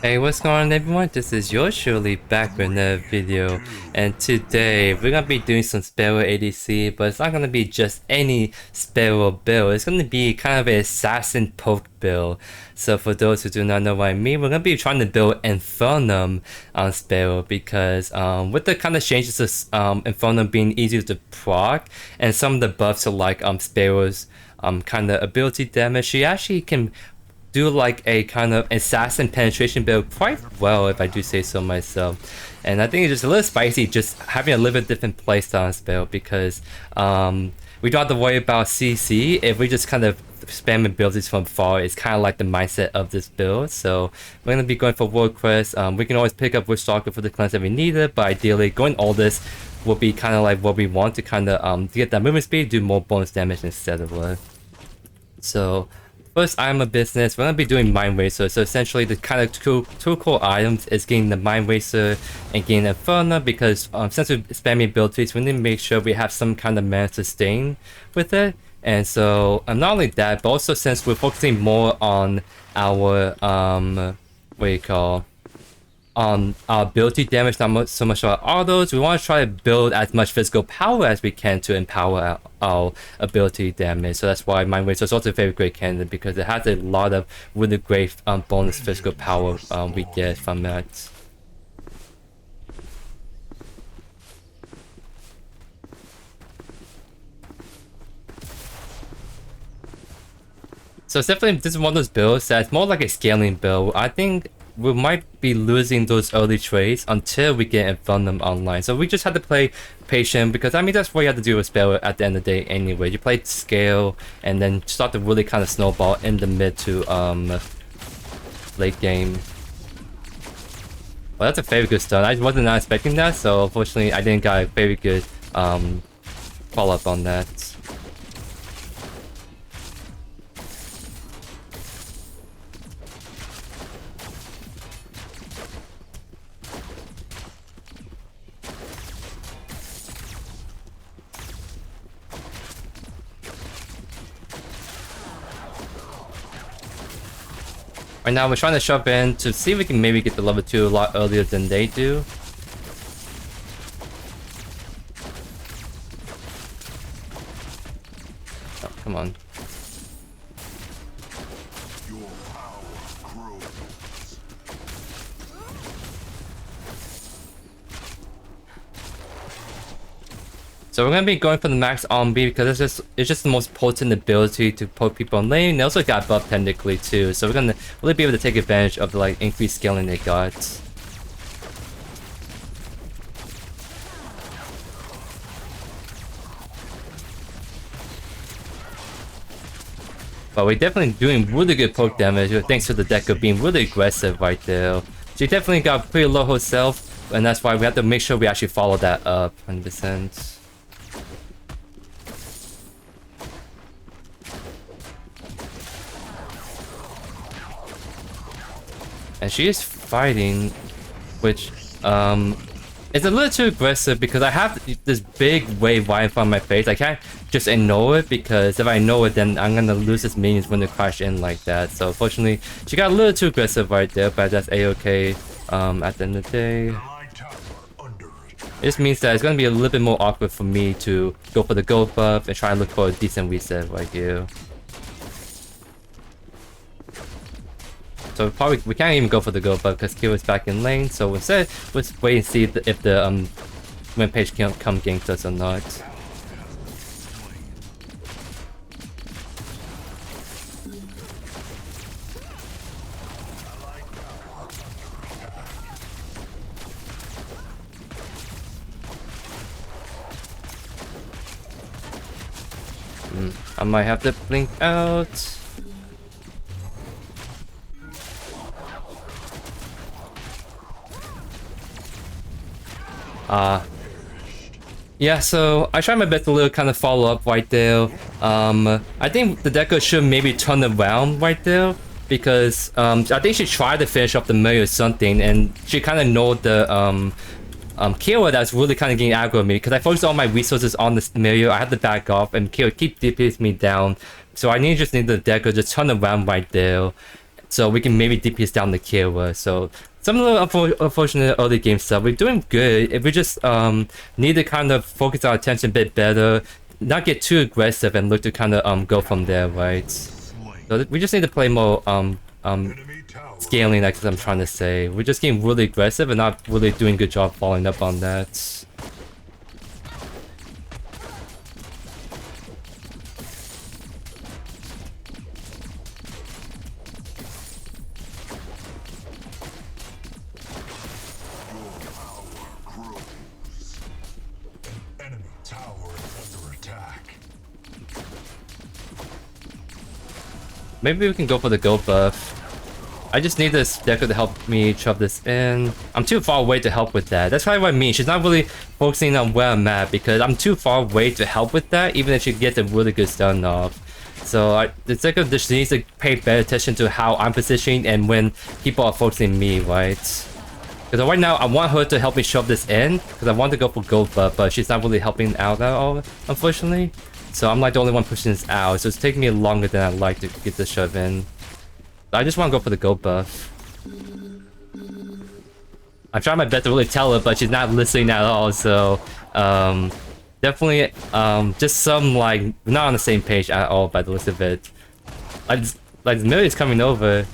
Hey, what's going on everyone? This is YoeYoursTruly back with another video, and today we're gonna be doing some Sparrow ADC, but it's not gonna be just any Sparrow build. It's gonna be kind of an assassin poke build. So for those who do not know what I mean, we're gonna be trying to build INFERNUM on Sparrow because with the kind of changes to INFERNUM being easier to proc and some of the buffs to like Sparrow's kind of ability damage, she actually can do like a kind of assassin penetration build quite well, if I do say so myself. And I think it's just a little spicy just having a little bit different playstyle on this build because we don't have to worry about CC if we just kind of spam abilities from far. It's kind of like the mindset of this build. So we're going to be going for World Crest. We can always pick up Witchstalker for the cleanse if we need it, but ideally going all this will be kind of like what we want to kind of to get that movement speed, do more bonus damage instead of it. So first item of business, we're going to be doing Mindrazor. So essentially the kind of two core items is getting the Mindrazor and getting INFERNUM because since we're spamming abilities, we need to make sure we have some kind of mana sustain with it. And so not only that, but also since we're focusing more on our on our ability damage, not so much our autos, we want to try to build as much physical power as we can to empower our ability damage. So that's why Mindrazor is also a very great candidate because it has a lot of really great bonus physical power we get from that. So it's definitely, this is one of those builds that's more like a scaling build. I think we might be losing those early trades until we get INFERNUM online. So we just have to play patient because I mean that's what you have to do with Spell at the end of the day anyway. You play scale and then start to really kind of snowball in the mid to late game. Well, that's a very good stun. I wasn't not expecting that, so unfortunately I didn't get a very good follow-up on that. Right now we're trying to shove in to see if we can maybe get the level 2 a lot earlier than they do. Oh, come on. So we're gonna be going for the max on B because it's just the most potent ability to poke people in lane. They also got buff technically too, so we're gonna really be able to take advantage of the like increased scaling they got. But we're definitely doing really good poke damage thanks to the Deco being really aggressive right there. She definitely got pretty low herself, and that's why we have to make sure we actually follow that up 100%. And she is fighting, which is a little too aggressive because I have this big wave right in front of my face. I can't just ignore it because if I ignore it, then I'm gonna lose his minions when they crash in like that. So unfortunately, she got a little too aggressive right there, but that's a-okay at the end of the day. This means that it's gonna be a little bit more awkward for me to go for the gold buff and try and look for a decent reset right here. So probably we can't even go for the gold buff because Q is back in lane. So instead, let's wait and see if the rampage can come gank us or not. I might have to blink out. Yeah, so I tried my best to little kind of follow up right there. I think the Deco should maybe turn around right there because I think she tried to finish up the Murray or something, and she kind of know the Kira that's really kind of getting aggro at me because I focused all my resources on this Murray. I had to back off, and Kira keep DPS me down. So I just need the Deco to turn around right there so we can maybe DPS down the killer. So some of the unfortunate early game stuff. We're doing good. If we just need to kind of focus our attention a bit better, not get too aggressive, and look to kind of go from there, right? So we just need to play more scaling, like I'm trying to say. We're just getting really aggressive and not really doing a good job following up on that. Maybe we can go for the go buff. I just need this Decker to help me shove this in. I'm too far away to help with that. That's probably what I mean. She's not really focusing on where I'm at because I'm too far away to help with that, even if she gets a really good stun off. So the Decker just needs to pay better attention to how I'm positioning and when people are focusing me, right? Because right now I want her to help me shove this in because I want to go for go buff, but she's not really helping out at all, unfortunately. So I'm like the only one pushing this out, so it's taking me longer than I'd like to get the shove in. But I just want to go for the go buff. I'm trying my best to really tell her, but she's not listening at all, so definitely just some like not on the same page at all by the looks of it. Like Millie's coming over.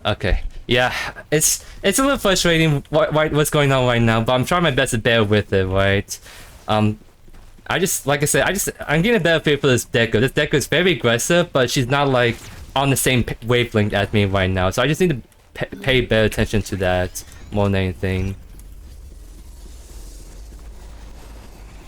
Okay. Yeah, it's a little frustrating what's going on right now, but I'm trying my best to bear with it, right? I just, like I said, I'm getting a better feel for this Decker. This Decker is very aggressive, but she's not like on the same wavelength as me right now. So I just need to pay better attention to that more than anything.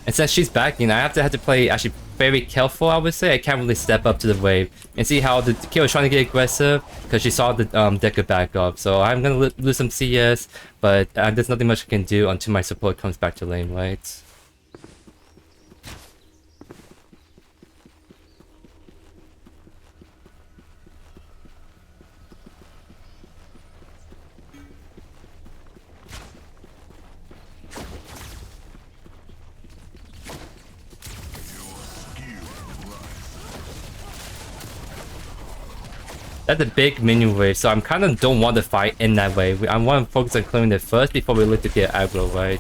And since she's backing, I have to play actually very careful, I would say. I can't really step up to the wave and see how the kill is trying to get aggressive because she saw the Decker back up. So I'm gonna lose some CS, but there's nothing much I can do until my support comes back to lane, right? That's a big minion wave, so I'm kind of don't want to fight in that wave. I want to focus on clearing it first before we look to get aggro, right?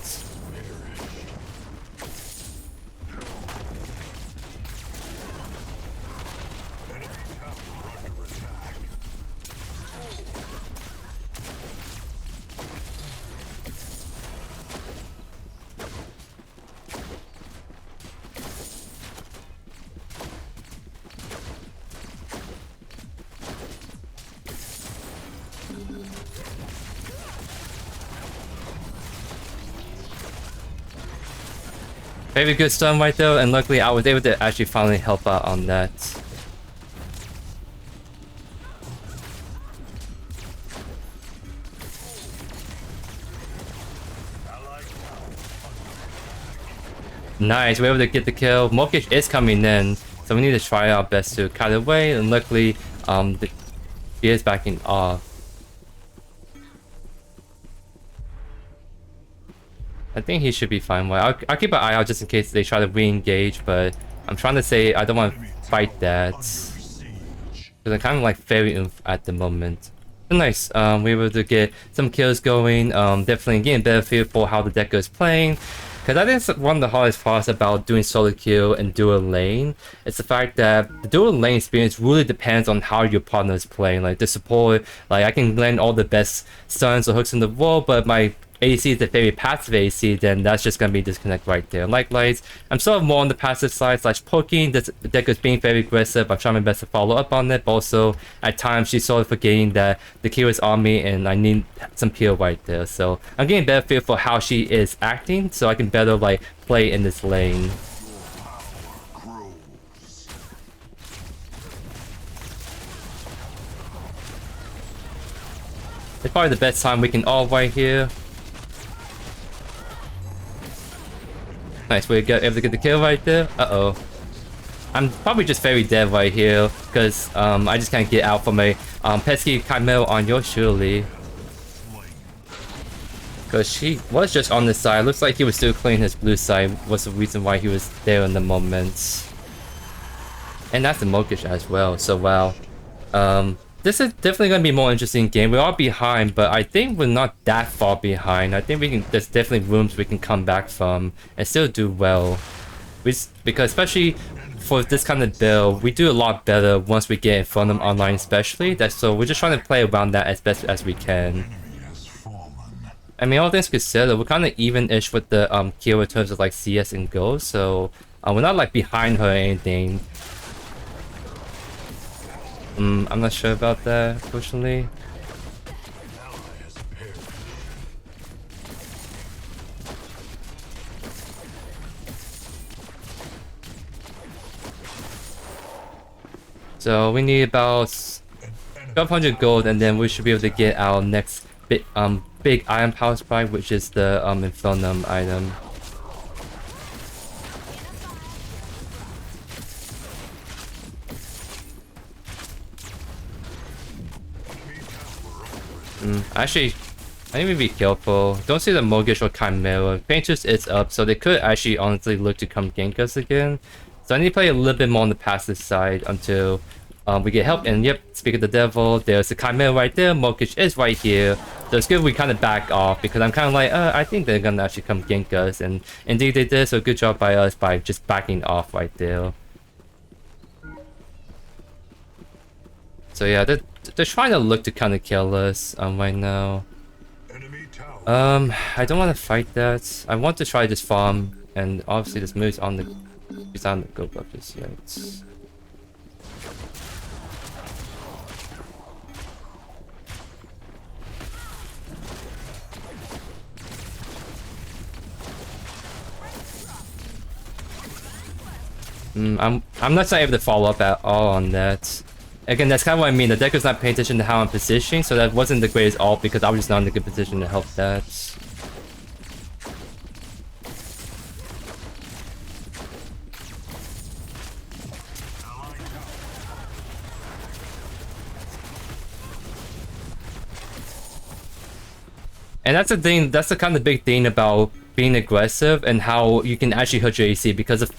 Very good stun right there, and luckily I was able to actually finally help out on that. Nice, we're able to get the kill. Mortgage is coming in, so we need to try our best to cut away, and luckily he is backing off. I think he should be fine. Well, I'll keep an eye out just in case they try to re-engage, but I'm trying to say I don't want to fight that. Because I'm kind of like very oomph at the moment. But nice, we were able to get some kills going, definitely getting a better feel for how the Decker is playing. Because I think it's one of the hardest parts about doing solo kill and dual lane. It's the fact that the dual lane experience really depends on how your partner is playing. Like the support, like I can land all the best stuns or hooks in the world, but my ADC is a very passive ADC, then that's just gonna be disconnect right there. Likewise, I'm sort of more on the passive side / poking. The Decker is being very aggressive. I'm trying my best to follow up on it, but also at times she's sort of forgetting that the kill is on me and I need some peel right there. So I'm getting a better feel for how she is acting, so I can better like play in this lane. It's probably the best time we can all right here. Nice, we got able to get the kill right there. Uh-oh. I'm probably just very dead right here, because I just can't get out from a pesky Chimera on JoeYoursTruly. Because she was just on this side. Looks like he was still cleaning his blue side. Was the reason why he was there in the moment. And that's the Mokish as well, so wow. This is definitely gonna be a more interesting game. We are behind, but I think we're not that far behind. I think we can. There's definitely rooms we can come back from and still do well. Because especially for this kind of build, we do a lot better once we get INFERNUM online, especially. So we're just trying to play around that as best as we can. I mean, all things considered, we're kind of even-ish with the Kyo in terms of like CS and gold, so we're not like behind her or anything. I'm not sure about that, unfortunately. So we need about 1200 gold, and then we should be able to get our next big iron power spike, which is the INFERNUM item. Actually, I need to be careful. Don't see the Mogish or Chimera. Painters is up, so they could actually honestly look to come gank us again. So I need to play a little bit more on the passive side until we get help. And yep, speak of the devil, there's a Chimera right there. Mogish is right here. So it's good we kind of back off because I'm kind of like, I think they're gonna actually come gank us. And indeed they did, so good job by us by just backing off right there. So yeah, they're trying to look to kind of kill us right now. I don't want to fight that. I want to try this farm, and obviously this move's on the it's on the go buff just yet. I'm not able to follow up at all on that. Again, that's kind of what I mean. The deck was not paying attention to how I'm positioning, so that wasn't the greatest ult because I was just not in a good position to help that. And that's the thing, that's the kind of big thing about being aggressive and how you can actually hurt your AC, because if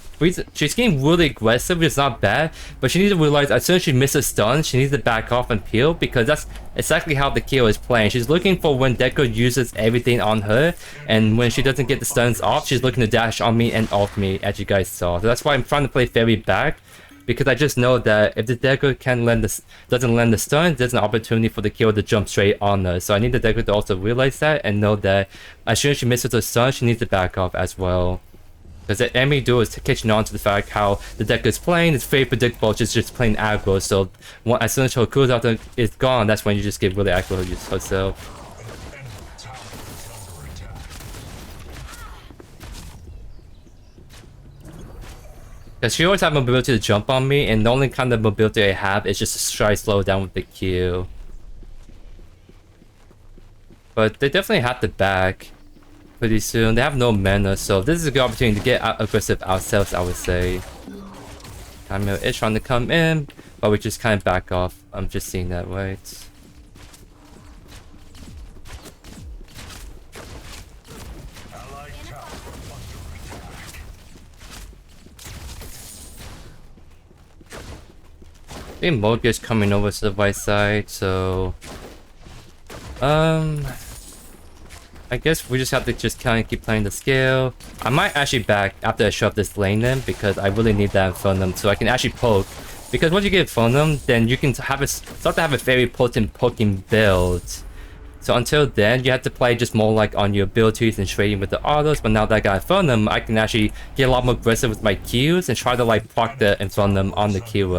she's getting really aggressive, which is not bad, but she needs to realize as soon as she misses stun, she needs to back off and peel, because that's exactly how the Kyo is playing. She's looking for when Deco uses everything on her, and when she doesn't get the stuns off, she's looking to dash on me and ult me, as you guys saw. So that's why I'm trying to play very back, because I just know that if the Deco doesn't land the stun, there's an opportunity for the Kyo to jump straight on us. So I need the Deco to also realize that and know that as soon as she misses the stun, she needs to back off as well. Because the enemy duo is catching on to the fact how the Deco is playing, it's very predictable, she's just playing aggro. So as soon as her cooldown is gone, that's when you just get really aggro yourself. Because she always has mobility to jump on me, and the only kind of mobility I have is just to try to slow down with the Q. But they definitely have to back pretty soon. They have no mana, so this is a good opportunity to get aggressive ourselves, I would say. Chimera is trying to come in, but we just kind of back off. I'm just seeing that, right? I think Mogish coming over to the right side, so I guess we just have to just kind of keep playing the scale. I might actually back after I shove this lane in, because I really need that INFERNUM so I can actually poke. Because once you get INFERNUM, then you can start to have a very potent poking build. So until then, you have to play just more like on your abilities and trading with the autos. But now that I got INFERNUM, I can actually get a lot more aggressive with my Qs and try to like proc the INFERNUM on the Q.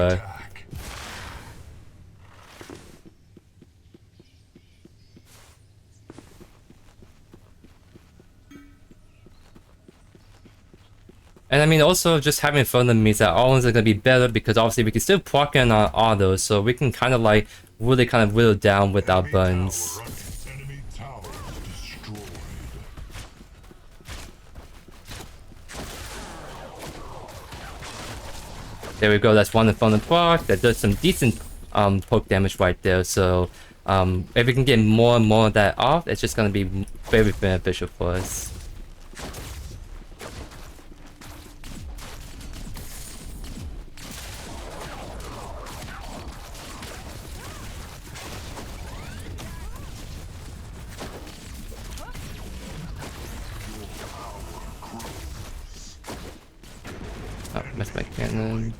And I mean, also just having INFERNUM means that all ones are gonna be better, because obviously we can still proc in our autos, so we can kind of like really kind of whittle down with our buns. There we go. That's one INFERNUM proc that does some decent poke damage right there. So if we can get more and more of that off, it's just gonna be very beneficial for us. cannon.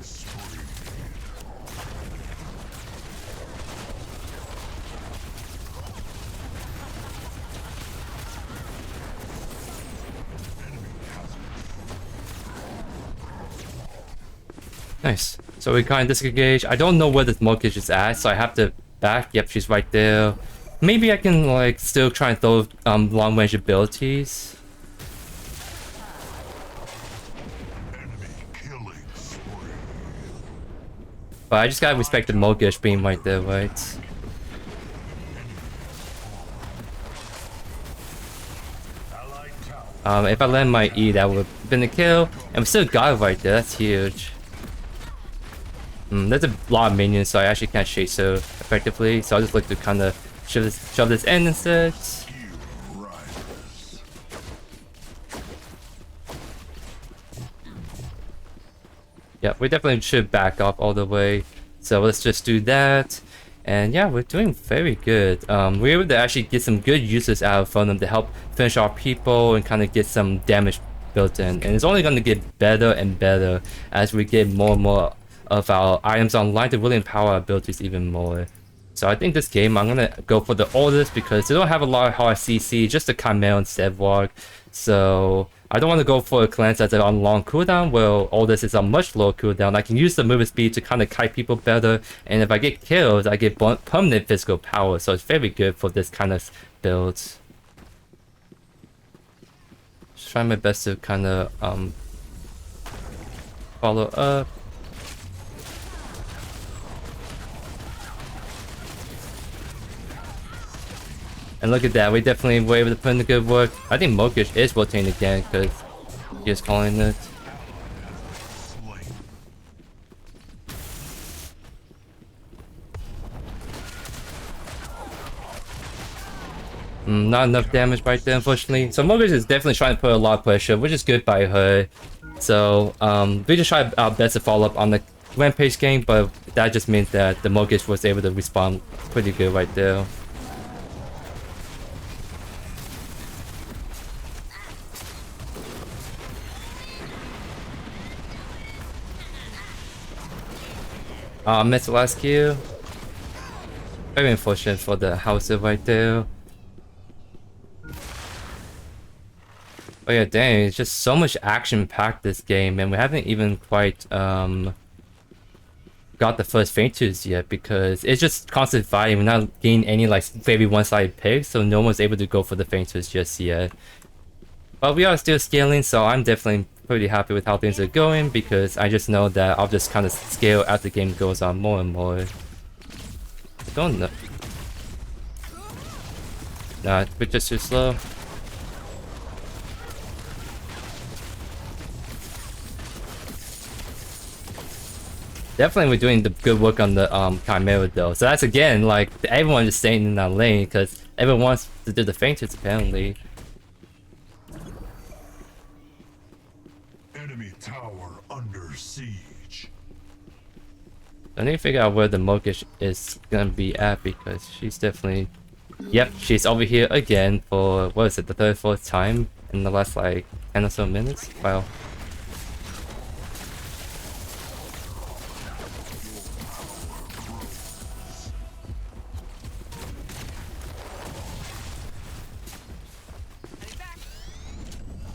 Nice. So we kind of disengage. I don't know where this Monkish is at, so I have to back. Yep, she's right there. Maybe I can like still try and throw long range abilities. But I just gotta respect the Monkish being right there, right? If I land my E, that would have been a kill. And we still got it right there. That's huge. There's a lot of minions, so I actually can't chase so effectively. So I'll just look to kind of shove this in instead. Yeah, we definitely should back off all the way. So let's just do that. And yeah, we're doing very good. We're able to actually get some good uses out of them to help finish our people and kind of get some damage built in. And it's only going to get better and better as we get more and more of our items online to really empower our abilities even more. So I think this game I'm gonna go for the Ortus because they don't have a lot of hard CC, just a Chimera and Steadwalk. So I don't want to go for a cleanse that's on long cooldown, where Ortus is on much lower cooldown. I can use the movement speed to kind of kite people better, and if I get killed, I get permanent physical power. So it's very good for this kind of build. Just trying my best to kind of follow up. And look at that, we definitely were able to put in the good work. I think Monkish is rotating again because he is calling it. Not enough damage right there, unfortunately. So Monkish is definitely trying to put a lot of pressure, which is good by her. So we just tried our best to follow up on the Rampage game, but that just means that the Monkish was able to respond pretty good right there. Missed the last kill. Very unfortunate for the house right there. Oh yeah, dang, it's just so much action packed this game, and we haven't even quite got the first Faintus yet because it's just constant fighting. We're not getting any like very one-sided picks, so no one's able to go for the Faintus just yet. But we are still scaling, so I'm definitely pretty happy with how things are going because I just know that I'll just kind of scale as the game goes on more and more. I don't know. Nah, we're just too slow. Definitely we're doing the good work on the Chimera though. So that's again like everyone just staying in that lane because everyone wants to do the Faintus apparently. Tower under siege. I need to figure out where the Monkish is gonna be at because she's definitely... Yep, she's over here again for, what is it, the third, fourth time in the last like 10 or so minutes? Wow.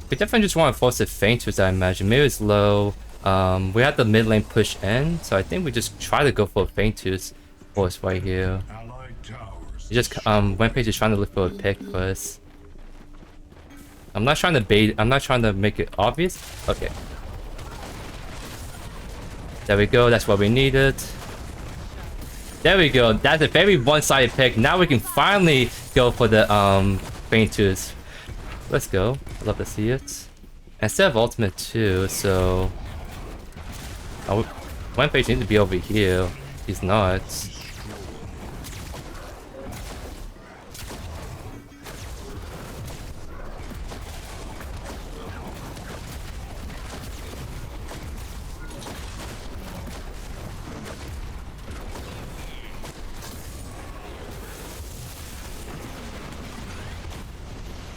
We definitely just want to force a Faintus, I imagine. Maybe it's low. We had the mid lane push in, so I think we just try to go for a Faintus force right here. You just Rampage is trying to look for a pick first. I'm not trying to bait. I'm not trying to make it obvious. Okay. There we go. That's what we needed. There we go. That's a very one-sided pick. Now we can finally go for the Faintus. Let's go. I'd love to see it. And still have ultimate too, so... Rampage needs to be over here. He's not.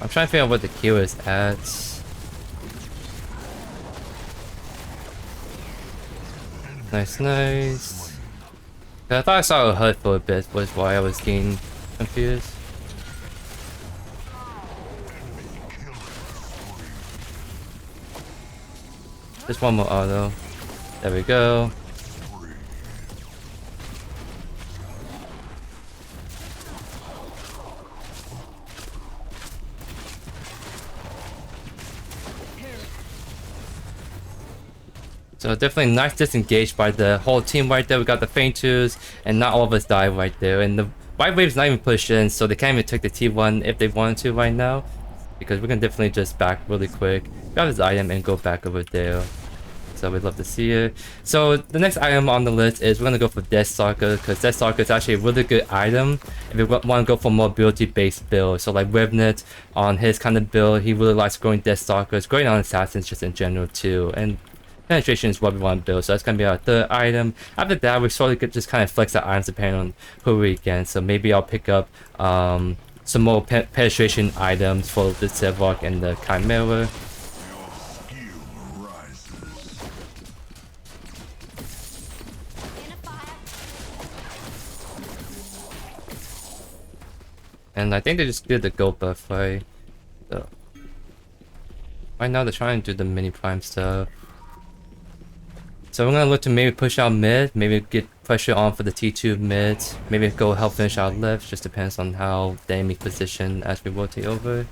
I'm trying to figure out what the Q is at. Nice, nice. I thought I saw a HUD for a bit, was why I was getting confused. Just one more auto. There we go. So definitely nice disengage by the whole team right there. We got the feint twos, and not all of us die right there. And the white wave's not even pushed in, so they can't even take the T1 if they wanted to right now. Because we can definitely just back really quick, grab his item, and go back over there. So we'd love to see it. So the next item on the list is we're gonna go for Deathstalker, because Deathstalker is actually a really good item if we want to go for more ability-based build. So like Revenant on his kind of build, he really likes growing Deathstalkers, growing on Assassins just in general too. And penetration is what we want to build, so that's gonna be our third item. After that, we sort of just kind of flex our items depending on who we get. So maybe I'll pick up some more penetration items for the Sevok and the Chimera. And I think they just did the gold buff, right? So right now they're trying to do the mini prime stuff. So we're gonna look to maybe push out mid, maybe get pressure on for the T2 mid, maybe go help finish out left, just depends on how the enemy position as we rotate over.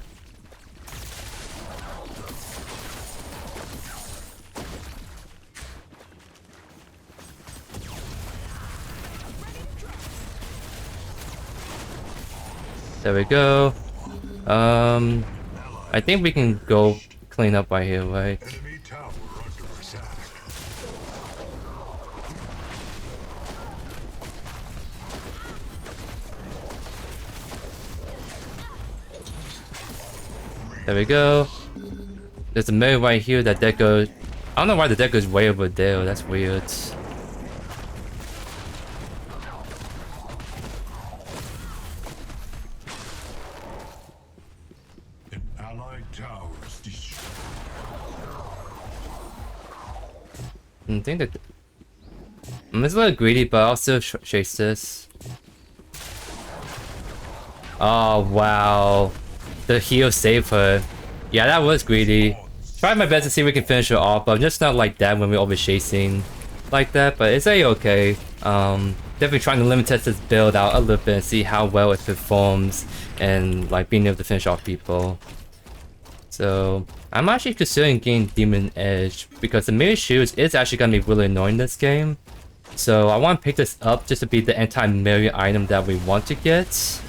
There we go. I think we can go clean up right here, right? There we go. There's a mirror right here that goes. I don't know why the deck goes way over there. That's weird. An allied tower is destroyed. I think that I'm just a little greedy, but I'll still chase this. Oh wow. The heal saved her. Yeah, that was greedy. Tried my best to see if we can finish her off, but I'm just not like that when we're over chasing like that, but it's okay. Definitely trying to limit test this build out a little bit and see how well it performs and like being able to finish off people. So I'm actually considering getting Demon Edge because the Mirror Shoes is actually gonna be really annoying this game. So I want to pick this up just to be the anti-mirror item that we want to get.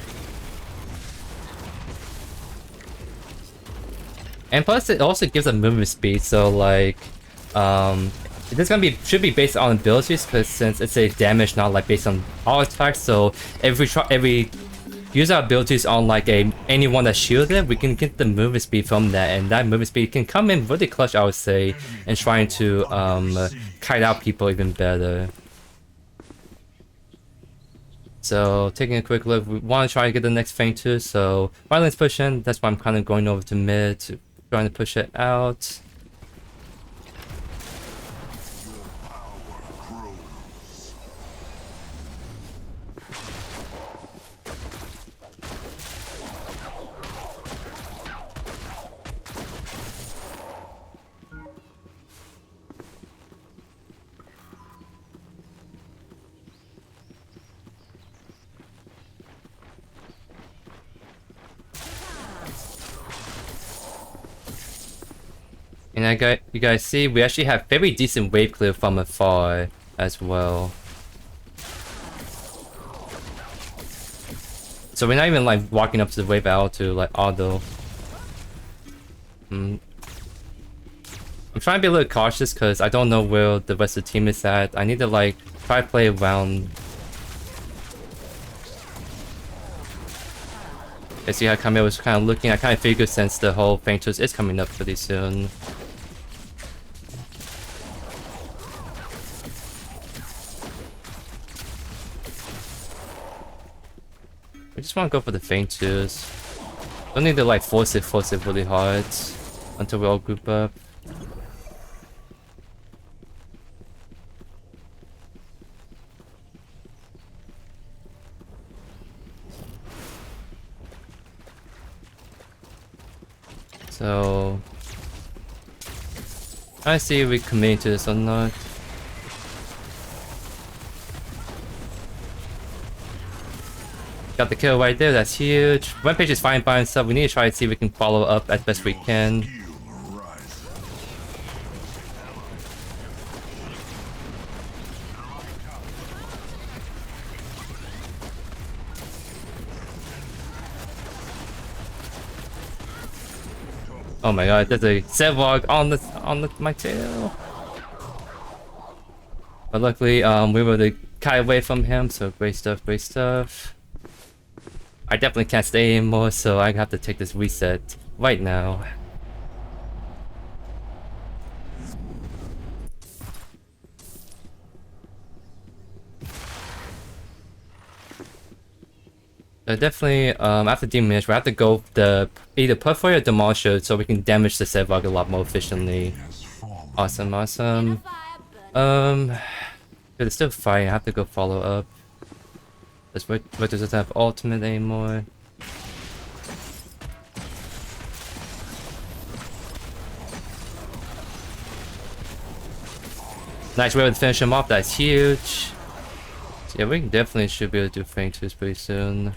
And plus it also gives a movement speed, so like this should be based on abilities, because since it's a damage not like based on all attacks, so if we use our abilities on like anyone that's shielded, we can get the movement speed from that, and that movement speed can come in really clutch, I would say, in trying to kite out people even better. So taking a quick look, we want to try to get the next feint too, so Violence push in, that's why I'm kind of going over to mid to trying to push it out. And you guys see, we actually have very decent wave clear from afar as well. So we're not even like walking up to the wave out to like auto. I'm trying to be a little cautious because I don't know where the rest of the team is at. I need to like try to play around. I see how Camille was kind of looking. I kind of figured since the whole Fainters is coming up pretty soon. We just want to go for the Fainters. Don't need to like force it really hard until we all group up. So I see if we commit to this or not. Got the kill right there, that's huge. Rampage is fine by himself, we need to try to see if we can follow up as best we can. Oh my god, there's a Zevlog on my tail. But luckily, we were able to kite away from him, so great stuff, great stuff. I definitely can't stay anymore, so I have to take this reset right now. So definitely, after Demolisher, we have to go the either Perforator or Demolisher so we can damage the Zevlog a lot more efficiently. Awesome, awesome. But it's still fighting, I have to go follow up. This Witch doesn't have ultimate anymore. Nice, we're able to finish him off, that's huge. So yeah, we definitely should be able to do Frank 2s pretty soon.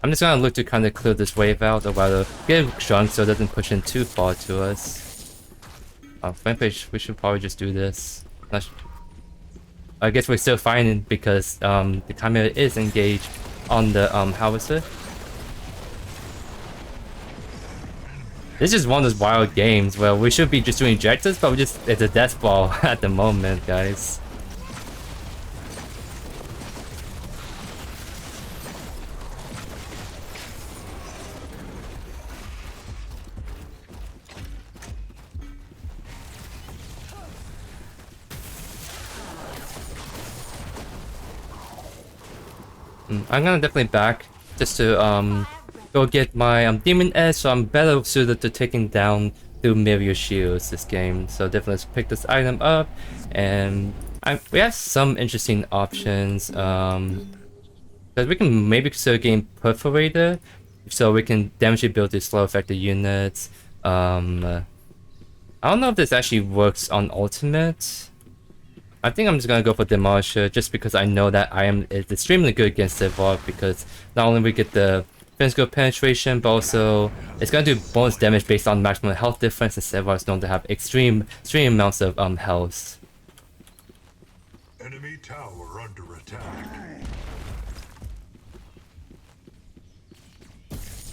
I'm just gonna look to kind of clear this wave out, or rather get it shrunk so it doesn't push in too far to us. Rampage, we should probably just do this. I guess we're still fighting because the Chimera is engaged on the howitzer. This is one of those wild games where we should be just doing objectives, but it's a death ball at the moment, guys. I'm gonna definitely back just to go get my Demon Edge, so I'm better suited to taking down through Mirror Shields this game. So definitely let's pick this item up, and we have some interesting options. Because we can maybe consider getting Perforator, so we can damage the ability to slow affected units. I don't know if this actually works on ultimate. I think I'm just gonna go for Demolisher just because I know that item is extremely good against Zevlog, because not only we get the physical penetration, but also it's gonna do bonus damage based on maximum health difference, and Zevlog is known to have extreme amounts of health. Enemy tower under attack.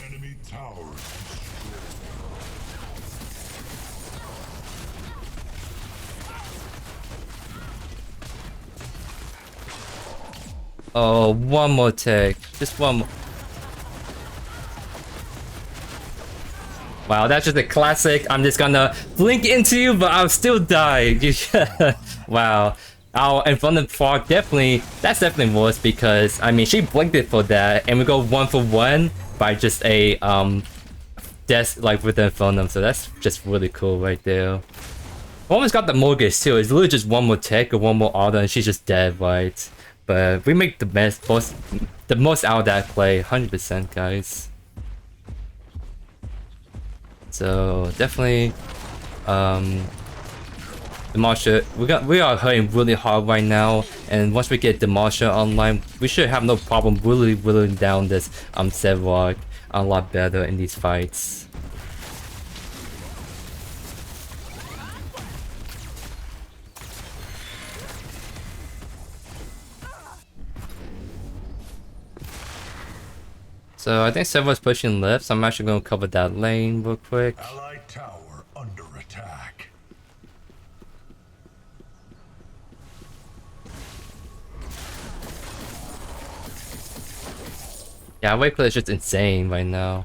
Enemy tower Oh, one more tick. Just one more. Wow, that's just a classic. I'm just gonna blink into you, but I'll still die. Wow. Our INFERNUM SPARROW that's definitely worse, because I mean she blinked it for that, and we go 1-for-1 by just a death like with the INFERNUM, so that's just really cool right there. Almost got the mortgage too. It's literally just one more tick or one more auto and she's just dead, right? But we make the most out of that play, 100%, guys. So definitely, Demolisher. We are hurting really hard right now, and once we get Demolisher online, we should have no problem really whittling down this Zevlog a lot better in these fights. So I think Zevlog's pushing left, so I'm actually going to cover that lane real quick. Allied tower under attack. Yeah, wave clear is just insane right now.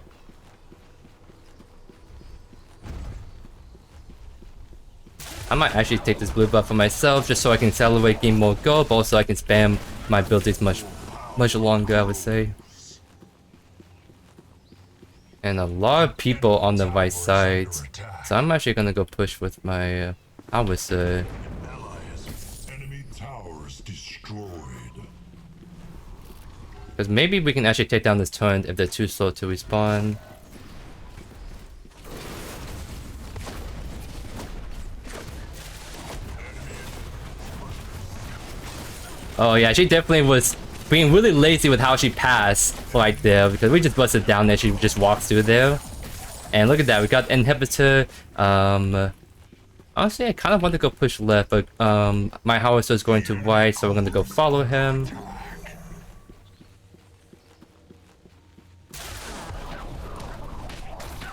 I might actually take this blue buff for myself just so I can accelerate, gain more gold, but also I can spam my abilities much longer, I would say. And a lot of people on the right side, so I'm actually gonna go push with my howitzer. Enemy towers destroyed. Because maybe we can actually take down this turret if they're too slow to respawn. Oh yeah, she definitely was being really lazy with how she passed right there because we just busted down there. She just walked through there, and look at that. We got inhibitor. Honestly, I kind of want to go push left, but my howitzer is going to right, so we're gonna go follow him.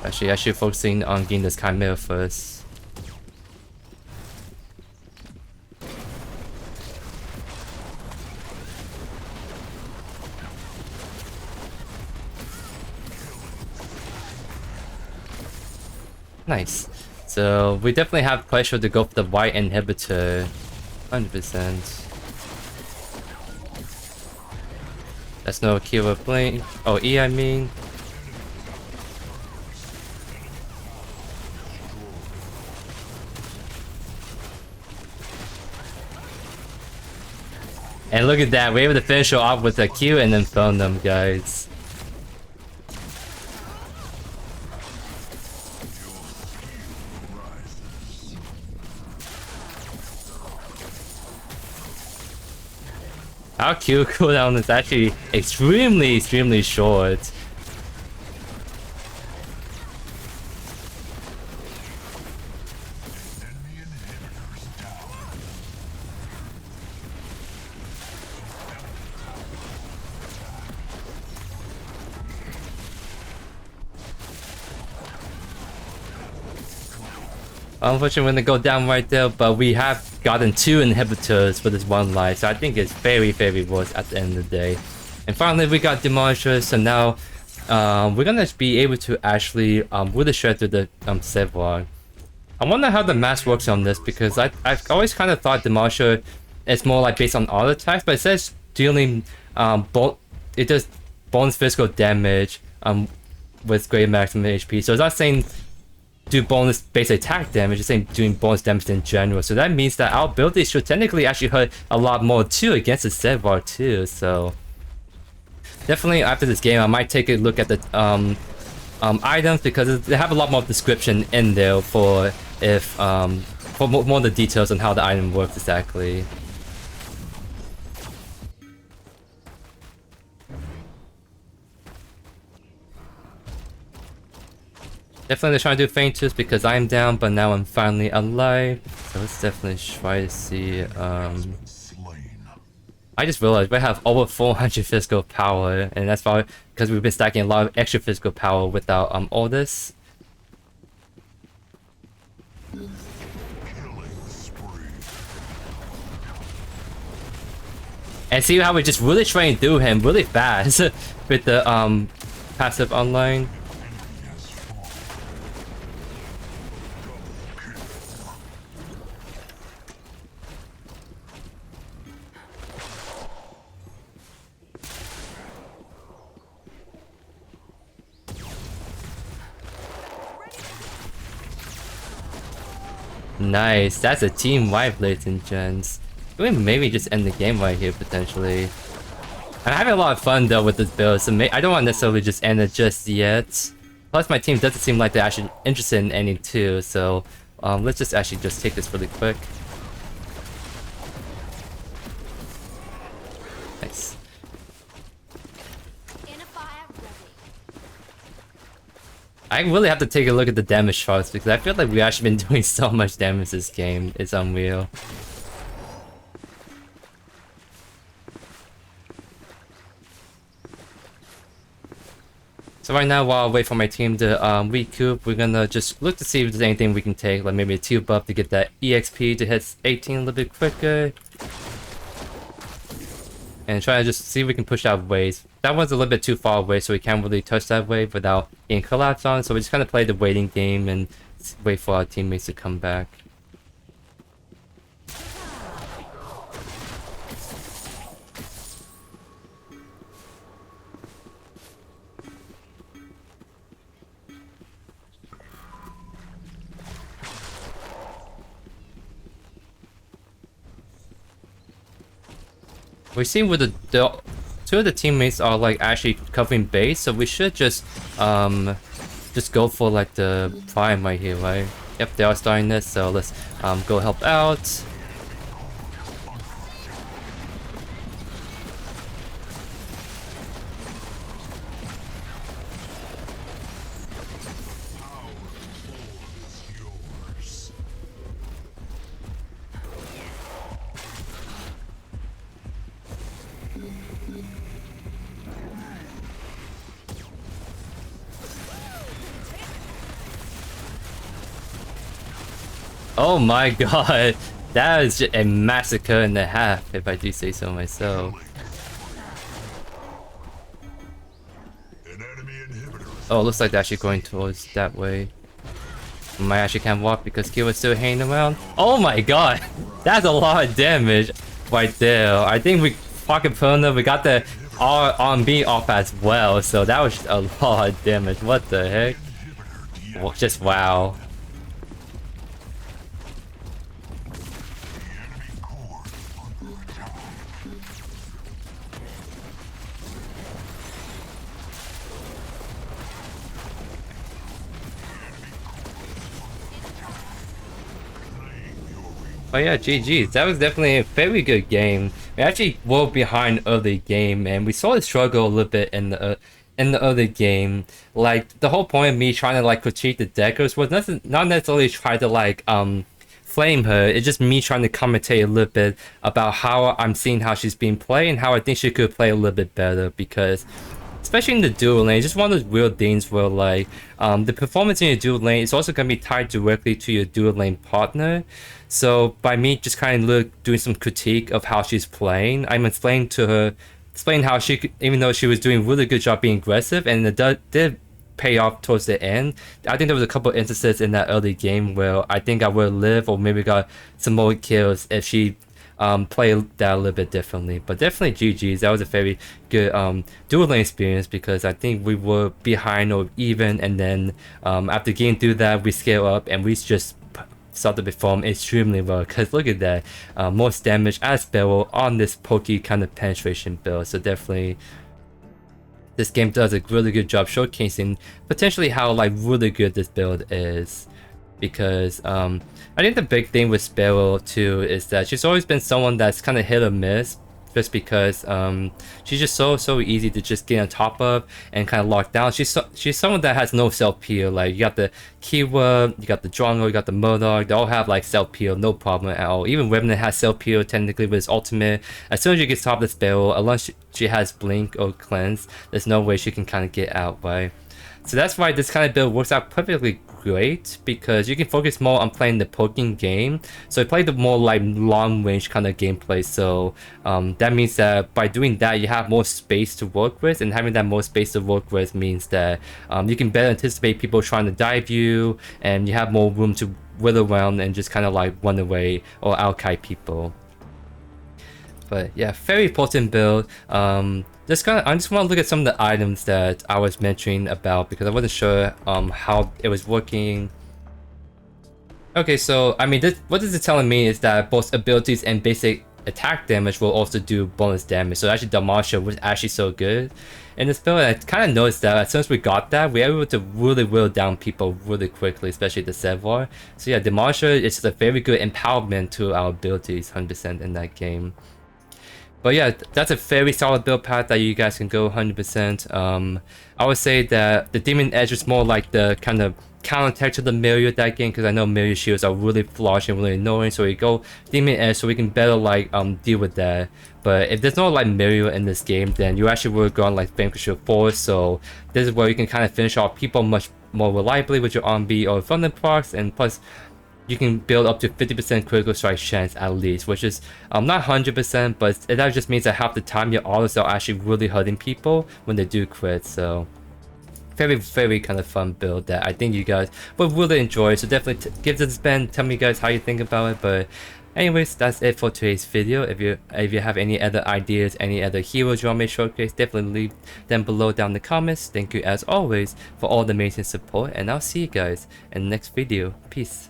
Actually focusing on getting this Chimera first. Nice. So we definitely have pressure to go for the white inhibitor. 100%. That's no killer blink. Oh, E I mean. And look at that, we're able to finish her off with a Q and Infernum, guys. Our Q cooldown is actually extremely short. Unfortunately, we're gonna go down right there, but we have gotten 2 inhibitors for this one life, so I think it's very worth at the end of the day. And finally, we got Demolisher, so now we're gonna be able to actually really shred through the Sevlog. I wonder how the math works on this because I've always kind of thought Demolisher is more like based on auto attacks, but it says dealing it does bonus physical damage with greater maximum HP. So it's not saying do bonus base attack damage, it's saying doing bonus damage in general. So that means that our abilities should technically actually hurt a lot more too against the Sevlog too. So definitely after this game, I might take a look at the items because they have a lot more description in there for if for more of the details on how the item works exactly. Definitely trying to do Fainters because I'm down, but now I'm finally alive. So let's definitely try to see. I just realized we have over 400 physical power, and that's probably because we've been stacking a lot of extra physical power without Ortus. And see how we're just really trying through him really fast with the passive online. Nice, that's a team wipe, ladies and gents. We maybe just end the game right here potentially. I'm having a lot of fun though with this build, so I don't want to necessarily just end it just yet. Plus my team doesn't seem like they're actually interested in ending too, so let's just actually just take this really quick. Nice. I really have to take a look at the damage charts because I feel like we've actually been doing so much damage this game. It's unreal. So right now, while I wait for my team to recoup, we're gonna just look to see if there's anything we can take, like maybe a 2 buff to get that EXP to hit 18 a little bit quicker. And try to just see if we can push out waves. That one's a little bit too far away, so we can't really touch that wave without getting collapsed on. So we just kind of play the waiting game and wait for our teammates to come back. We see with the 2 of the teammates are like actually covering base, so we should just go for like the prime right here, right? Yep, they are starting this, so let's go help out. Oh my god, that is just a massacre and a half, if I do say so myself. An enemy inhibitor. Oh, looks like they're actually going towards that way. I actually can't walk because Kiwa's still hanging around. Oh my god, that's a lot of damage right there. I think we fucking Perna, we got the R&B off as well, so that was a lot of damage. What the heck? Well, just wow. Oh yeah, GG's. That was definitely a very good game. We actually were behind early game, and we saw the struggle a little bit in the early game. Like the whole point of me trying to like critique the deckers was not necessarily try to like flame her. It's just me trying to commentate a little bit about how I'm seeing how she's being played and how I think she could play a little bit better, because especially in the dual lane, it's just one of those weird things where like the performance in your dual lane is also going to be tied directly to your dual lane partner. So by me just kind of doing some critique of how she's playing, I'm explaining to her, how she could, even though she was doing a really good job being aggressive, and it did pay off towards the end. I think there was a couple instances in that early game where I think I would live or maybe got some more kills if she play that a little bit differently. But definitely GG's. That was a very good dual lane experience, because I think we were behind or even, and then after getting through that, we scale up and we just started to perform extremely well. Because look at that, most damage as Sparrow on this pokey kind of penetration build. So definitely this game does a really good job showcasing potentially how like really good this build is. Because I think the big thing with Sparrow too is that she's always been someone that's kind of hit or miss, just because she's just so easy to just get on top of and kind of lock down. She's someone that has no self peel. Like you got the Kiwa, you got the Jungle, you got the Murdoch. They all have like self peel, no problem at all. Even Remnant has self peel technically with his ultimate. As soon as you get top of the Sparrow, unless she has Blink or Cleanse, there's no way she can kind of get out, right? So that's why this kind of build works out perfectly great, because you can focus more on playing the poking game. So I play the more like long range kind of gameplay. So that means that by doing that, you have more space to work with, and having that more space to work with means that you can better anticipate people trying to dive you, and you have more room to wiggle around and just kind of like run away or outkite people. But yeah, very important build. I just want to look at some of the items that I was mentioning about, because I wasn't sure how it was working. Okay, so I mean, what this is telling me is that both abilities and basic attack damage will also do bonus damage. So actually Demolisher was actually so good in this build. I kind of noticed that as soon as we got that, we were able to really whittle down people really quickly, especially the Sevar. So yeah, Demolisher is just a very good empowerment to our abilities 100% in that game. But yeah, that's a very solid build path that you guys can go 100%. I would say that the Demon Edge is more like the kind of counter to the Mirror that game, because I know Mirror shields are really flashy and really annoying. So we go Demon Edge so we can better like deal with that. But if there's no like Mirror in this game, then you actually will go on like Vanquisher Force. So this is where you can kind of finish off people much more reliably with your R&B or Thunder procs, and plus you can build up to 50% critical strike chance at least, which is not 100%, but that just means that half the time your autos are actually really hurting people when they do crit. So very kind of fun build that I think you guys will really enjoy. So definitely give it a spin. Tell me guys how you think about it. But anyways, that's it for today's video. If you have any other ideas, any other heroes you want me to showcase, definitely leave them below down in the comments. Thank you as always for all the amazing support, and I'll see you guys in the next video. Peace.